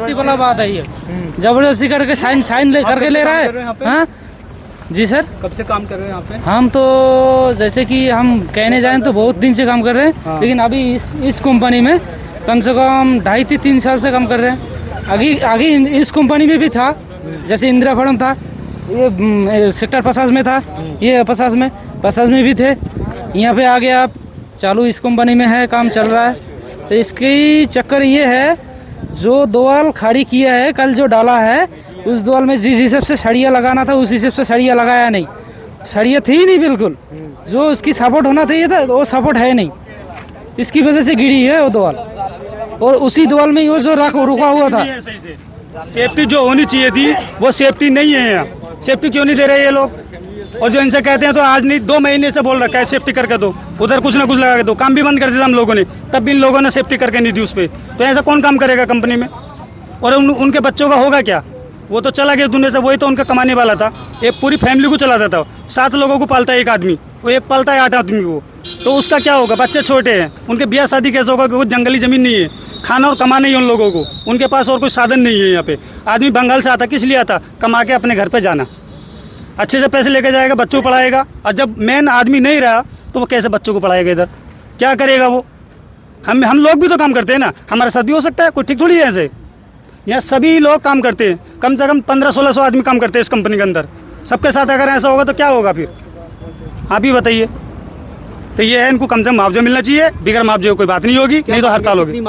जबरदस्ती वाला बात है ये, जबरदस्ती करके साइन ले करके ले रहा है। हाँ जी सर। कब से काम कर रहे हैं यहाँ पे? हम तो जैसे कि हम कहने जाएं तो बहुत दिन से काम कर रहे हैं, लेकिन अभी इस कंपनी में कम से कम 2.5 से 3 साल से काम कर रहे हैं। आगे इस कंपनी में भी था, जैसे इंदिरा फार्म था, ये सेक्टर 50 में था, ये 50 में भी थे। यहाँ पे आगे आप चालू इस कंपनी में है, काम चल रहा है। तो इसकी चक्कर ये है, जो दोवाल खाड़ी किया है कल जो डाला है, उस दोवाल में जिस हिसाब से सरिया लगाना था उस हिसाब से सरिया लगाया नहीं, सरिया थी ही नहीं बिल्कुल। जो उसकी सपोर्ट होना चाहिए था वो सपोर्ट है नहीं, इसकी वजह से गिरी है वो दोवाल। और उसी दोवाल में वो जो रुका हुआ था, सेफ्टी जो होनी चाहिए थी वो सेफ्टी नहीं है यहाँ। सेफ्टी क्यों नहीं दे रहे ये लोग? और जो इनसे कहते हैं तो आज नहीं 2 महीने से बोल रखा है सेफ्टी करके दो, उधर कुछ ना कुछ लगा के दो। काम भी बंद कर दिया हम लोगों ने, तब भी इन लोगों ने सेफ्टी करके नहीं दी उस पर। तो ऐसा कौन काम करेगा कंपनी में? और उनके बच्चों का होगा क्या? वो तो चला गया दुनिया से, वही तो उनका कमाने वाला था। एक पूरी फैमिली को चलाता था, 7 लोगों को पालता है एक आदमी, वो एक पालता है 8 आदमी को। तो उसका क्या होगा? बच्चे छोटे हैं, उनके ब्याह शादी कैसे होगा? क्योंकि जंगली जमीन नहीं है, खाना और कमाना ही उन लोगों को, उनके पास और कोई साधन नहीं है। यहाँ पे आदमी बंगाल से आता, किस लिए आता? कमा के अपने घर पे जाना, अच्छे से पैसे लेके जाएगा, बच्चों को पढ़ाएगा। और जब मेन आदमी नहीं रहा तो वो कैसे बच्चों को पढ़ाएगा? इधर क्या करेगा वो? हम लोग भी तो काम करते हैं ना, हमारे साथ भी हो सकता है, कोई ठीक थोड़ी है ऐसे। यहाँ सभी लोग काम करते हैं, कम से कम 1500-1600 आदमी काम करते हैं इस कंपनी के अंदर। सबके साथ अगर ऐसा होगा तो क्या होगा फिर? आप ही बताइए। तो ये है, इनको कम से कम मुआवजा मिलना चाहिए, बिगड़ मुआवजे कोई बात नहीं होगी, नहीं तो हड़ताल होगी।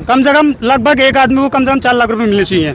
कम से कम लगभग एक आदमी को कम से कम 4 लाख रुपए मिलने चाहिए।